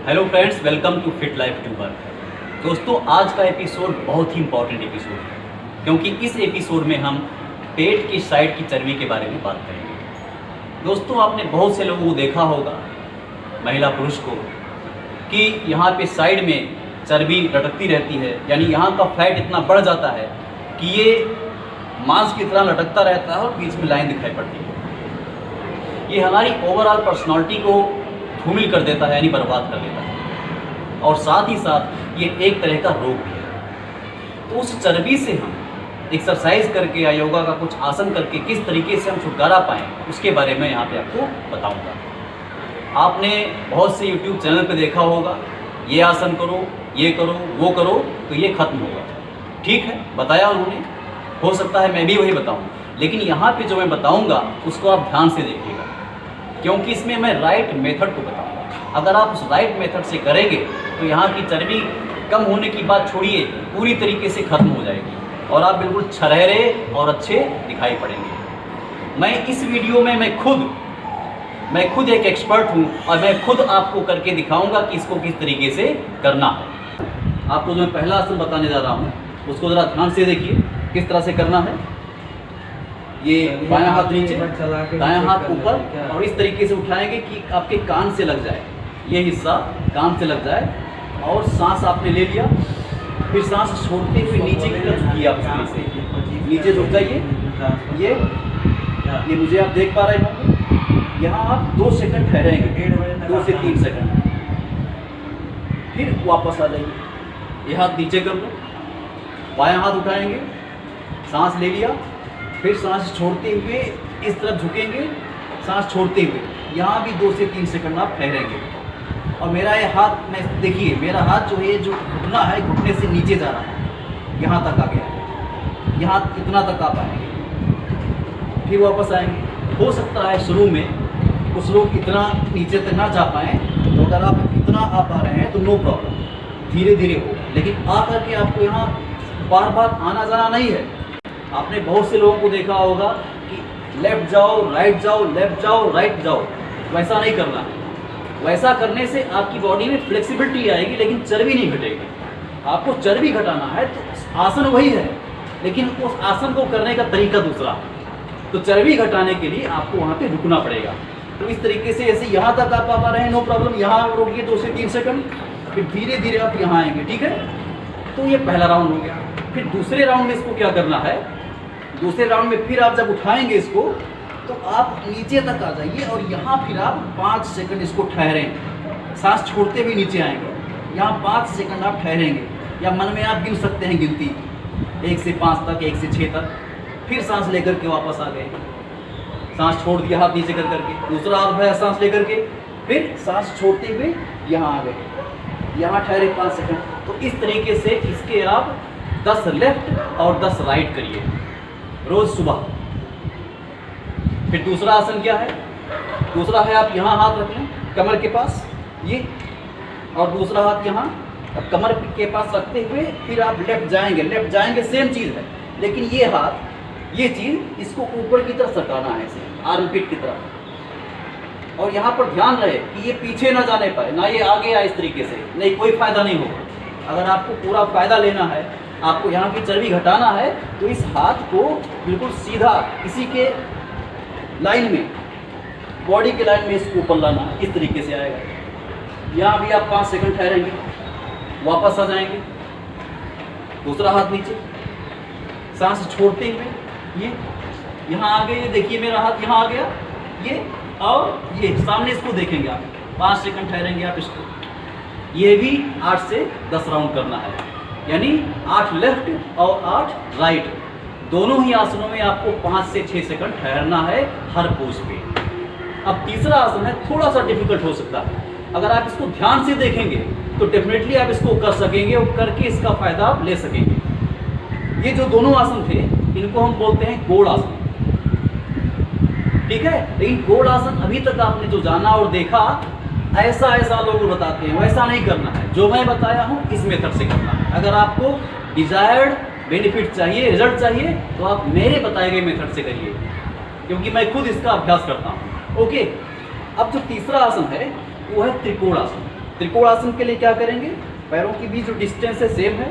Hello friends, welcome to fit life tuber. दोस्तों, आज का एपिसोड बहुत ही इंपॉर्टेंट एपिसोड है क्योंकि इस एपिसोड में हम पेट की साइड की चर्बी के बारे में बात करेंगे। दोस्तों, आपने बहुत से लोगों को देखा होगा, महिला पुरुष को, कि यहाँ पे साइड में चर्बी लटकती रहती है, यानी यहाँ का फैट इतना बढ़ जाता है कि ये मांस की तरह लटकता रहता है और बीच में लाइन दिखाई पड़ती है। ये हमारी ओवरऑल पर्सनालिटी को धूमिल कर देता है, यानी बर्बाद कर देता है, और साथ ही साथ ये एक तरह का रोग भी है। तो उस चर्बी से हम एक्सरसाइज करके या योगा का कुछ आसन करके किस तरीके से हम छुटकारा पाएँ, उसके बारे में यहाँ पे आपको बताऊँगा। आपने बहुत से यूट्यूब चैनल पे देखा होगा, ये आसन करो, ये करो, वो करो तो ये खत्म होगा। ठीक है, बताया उन्होंने, हो सकता है मैं भी वही बताऊँ, लेकिन यहाँ पे जो मैं बताऊँगा उसको आप ध्यान से देखिएगा, क्योंकि इसमें मैं राइट मेथड को बताऊंगा। अगर आप उस राइट मेथड से करेंगे तो यहाँ की चर्बी कम होने की बात छोड़िए, पूरी तरीके से खत्म हो जाएगी और आप बिल्कुल छरहरे और अच्छे दिखाई पड़ेंगे। मैं इस वीडियो में मैं खुद एक एक्सपर्ट हूँ और मैं खुद आपको करके दिखाऊंगा कि इसको किस तरीके से करना है। आपको जो मैं पहला आसन बताने जा रहा हूँ उसको ज़रा ध्यान से देखिए किस तरह से करना है। ये बायां हाथ नीचे, दायां हाथ ऊपर, और इस तरीके से उठाएंगे कि आपके कान से लग जाए, ये हिस्सा कान से लग जाए। और सांस आपने ले लिया, फिर सांस छोड़ते हुए नीचे की तरफ झुकिए। आप से नीचे झुक जाइए। ये मुझे आप देख पा रहे होंगे। यहाँ आप 2 सेकंड ठहरेंगे, 2 से 3 सेकंड, फिर वापस आ जाइए। ये हाथ नीचे कर लो, बायां हाथ उठाएंगे, सांस ले लिया, फिर सांस छोड़ते हुए इस तरफ झुकेंगे, सांस छोड़ते हुए यहाँ भी 2 से 3 सेकंड आप ठहरेंगे। और मेरा ये हाथ में देखिए, मेरा हाथ जो है, जो घुटना है, घुटने से नीचे जा रहा है, यहाँ तक आ गया है, यहाँ इतना तक आप आएंगे, फिर वापस आएंगे। हो सकता है शुरू में कुछ लोग इतना नीचे तक ना जा पाएँ, तो अगर आप इतना आ पा रहे हैं तो नो प्रॉब्लम, धीरे धीरे हो, लेकिन आ करके आपको यहाँ बार बार आना जाना नहीं है। आपने बहुत से लोगों को देखा होगा कि लेफ्ट जाओ, राइट जाओ, लेफ्ट जाओ, राइट जाओ, वैसा नहीं करना है। वैसा करने से आपकी बॉडी में फ्लेक्सिबिलिटी आएगी, लेकिन चर्बी नहीं घटेगी। आपको चर्बी घटाना है तो आसन वही है, लेकिन उस आसन को करने का तरीका दूसरा है। तो चर्बी घटाने के लिए आपको वहाँ पे रुकना पड़ेगा। तो इस तरीके से ऐसे यहाँ तक आप आ पा रहे हैं, नो प्रॉब्लम, यहाँ रोकिए 2 से 3 सेकंड, फिर धीरे धीरे आप यहाँ आएंगे। ठीक है, तो ये पहला राउंड हो गया। फिर दूसरे राउंड में इसको क्या करना है, दूसरे राउंड में फिर आप जब उठाएंगे इसको तो आप नीचे तक आ जाइए और यहाँ फिर आप 5 सेकंड इसको ठहरें, सांस छोड़ते हुए नीचे आएंगे। यहाँ 5 सेकंड आप ठहरेंगे, या मन में आप गिन सकते हैं गिनती 1 से 5 तक, 1 से 6 तक, फिर सांस लेकर के वापस आ गए, सांस छोड़ दिया हाथ नीचे कर करके, दूसरा हाथ उठाया सांस लेकर के, फिर सांस छोड़ते हुए यहाँ आ गए, यहाँ ठहरे 5 सेकंड। तो इस तरीके से इसके आप 10 लेफ्ट और 10 राइट करिए रोज सुबह। फिर दूसरा आसन क्या है, दूसरा है आप यहाँ हाथ रख लें कमर के पास, ये, और दूसरा हाथ यहाँ अब कमर के पास रखते हुए फिर आप लेफ्ट जाएंगे, सेम चीज़ है, लेकिन ये हाथ, ये चीज़ इसको ऊपर की तरफ सरकाना है, ऐसे आर्मपिट की तरफ। और यहाँ पर ध्यान रहे कि ये पीछे ना जाने पाए, ना ये आगे आए, इस तरीके से नहीं, कोई फ़ायदा नहीं होगा। अगर आपको पूरा फ़ायदा लेना है, आपको यहाँ की चर्बी घटाना है, तो इस हाथ को बिल्कुल सीधा इसी के लाइन में, बॉडी के लाइन में इसको ऊपर लाना है, इस तरीके से आएगा। यहाँ भी आप 5 सेकंड ठहरेंगे, वापस आ जाएंगे, दूसरा हाथ नीचे, सांस छोड़ते हुए ये यहाँ आ गए, ये देखिए मेरा हाथ यहाँ आ गया, ये और ये सामने, इसको देखेंगे आप, 5 सेकंड ठहरेंगे आप इसको। ये भी 8 से 10 राउंड करना है, यानी 8 लेफ्ट और 8 राइट, दोनों ही आसनों में आपको 5 से 6 सेकंड ठहरना है हर पोज पे। अब तीसरा आसन है, थोड़ा सा डिफिकल्ट हो सकता है, अगर आप इसको ध्यान से देखेंगे तो डेफिनेटली आप इसको कर सकेंगे और करके इसका फायदा आप ले सकेंगे। ये जो दोनों आसन थे, इनको हम बोलते हैं गोड़ आसन। ठीक है, लेकिन गोड़ आसन अभी तक आपने जो जाना और देखा, ऐसा लोग बताते हैं, वैसा नहीं करना है। जो मैं बताया हूँ इस मेथड से करना है। अगर आपको डिजायर्ड बेनिफिट चाहिए, रिजल्ट चाहिए, तो आप मेरे बताए गए मेथड से करिए, क्योंकि मैं खुद इसका अभ्यास करता हूँ। ओके, अब जो तीसरा आसन है वो है त्रिकोण आसन। त्रिकोण आसन के लिए क्या करेंगे, पैरों के बीच जो डिस्टेंस है सेम है।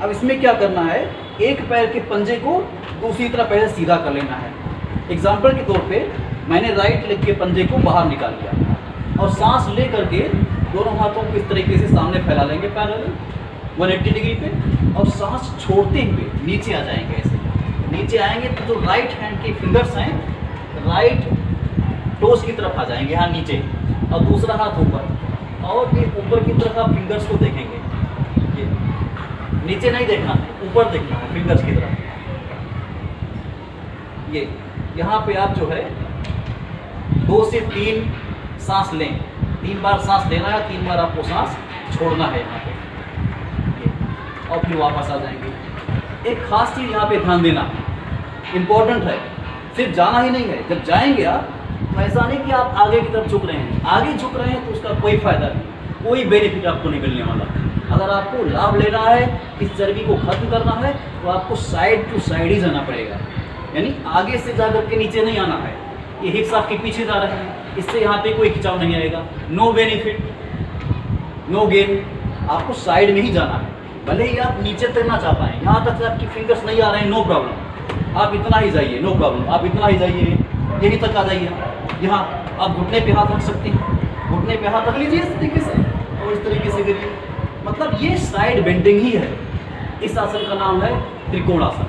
अब इसमें क्या करना है, एक पैर के पंजे को दूसरी तरफ पहले सीधा कर लेना है। एग्जाम्पल के तौर पे मैंने राइट लेग के पंजे को बाहर निकाल लिया और सांस ले करके दोनों हाथों को इस तरीके से सामने फैला लेंगे पैरेलल 180 डिग्री पे, और सांस छोड़ते हुए नीचे आ जाएंगे। ऐसे नीचे आएंगे तो जो राइट हैंड के फिंगर्स हैं राइट टोस की तरफ आ जाएंगे, यहाँ नीचे, और दूसरा हाथ ऊपर, और ये ऊपर की तरफ आप फिंगर्स को देखेंगे। ये नीचे नहीं देखना है, ऊपर देखना है फिंगर्स की तरफ। ये यहाँ पे आप जो है 2 से 3 सांस लें, 3 बार सांस लेना है, 3 बार आपको सांस छोड़ना है यहाँ पे, और फिर वापस आ जाएंगे। एक खास चीज़ यहाँ पे ध्यान देना इम्पोर्टेंट है, सिर्फ जाना ही नहीं है। जब जाएंगे आप तो ऐसा नहीं कि आप आगे की तरफ झुक रहे हैं, आगे झुक रहे हैं तो उसका कोई फायदा नहीं, कोई बेनिफिट आपको नहीं मिलने वाला। अगर आपको लाभ लेना है, इस चर्बी को खत्म करना है, तो आपको साइड टू साइड ही जाना पड़ेगा, यानी आगे से जा करके नीचे नहीं आना है। ये हिप्स आपके पीछे जा रहे हैं, इससे यहाँ पे कोई खिंचाव नहीं आएगा, नो बेनिफिट नो गेन। आपको साइड में ही जाना है, भले ही आप नीचे तक ना चाह पाएँ, यहाँ तक आपकी फिंगर्स नहीं आ रहे हैं, नो प्रॉब्लम, आप इतना ही जाइए, नो प्रॉब्लम, आप इतना ही जाइए, यहीं तक आ जाइए। यहाँ आप घुटने पे हाथ रख सकते हैं, घुटने पे हाथ रख लीजिए इस तरीके से, और इस तरीके से करिए। मतलब ये साइड बेंडिंग ही है। इस आसन का नाम है त्रिकोण आसन।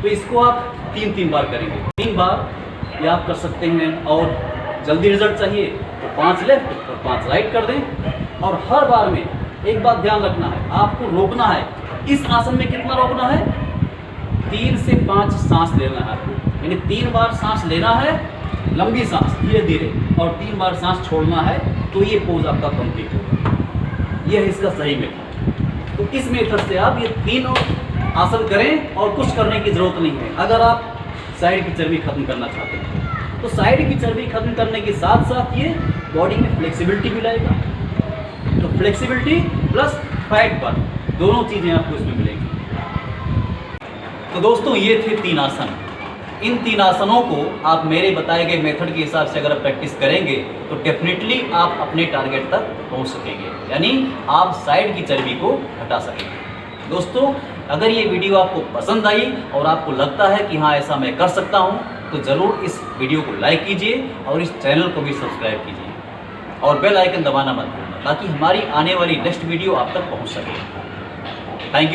तो इसको आप 3 बार करेंगे, 3 बार ये आप कर सकते हैं। और जल्दी रिजल्ट चाहिए तो 5 लेफ्ट और 5 राइट कर दें। और हर बार में एक बात ध्यान रखना है, आपको रोकना है। इस आसन में कितना रोकना है, 3 से 5 सांस लेना है आपको, यानी 3 बार सांस लेना है, लंबी सांस धीरे धीरे, और 3 बार सांस छोड़ना है, तो ये पोज आपका कंप्लीट होगा। यह है इसका सही मेथड। तो इस मेथड से आप ये 3 आसन करें और कुछ करने की ज़रूरत नहीं है। अगर आप साइड की चर्बी खत्म करना चाहते हैं तो साइड की चर्बी खत्म करने के साथ साथ ये बॉडी में फ्लेक्सिबिलिटी भी लाएगा। तो फ्लेक्सिबिलिटी प्लस फैट बर्न, दोनों चीज़ें आपको इसमें मिलेंगी। तो दोस्तों ये थे 3 आसन। इन 3 आसनों को आप मेरे बताए गए मेथड के हिसाब से अगर प्रैक्टिस करेंगे तो डेफिनेटली आप अपने टारगेट तक पहुंच सकेंगे, यानी आप साइड की चर्बी को हटा सकेंगे। दोस्तों अगर ये वीडियो आपको पसंद आई और आपको लगता है कि हाँ ऐसा मैं कर सकता हूँ, तो ज़रूर इस वीडियो को लाइक कीजिए और इस चैनल को भी सब्सक्राइब कीजिए और बेल आइकन दबाना मत भूलना, ताकि हमारी आने वाली नेक्स्ट वीडियो आप तक पहुँच सके। Thank you.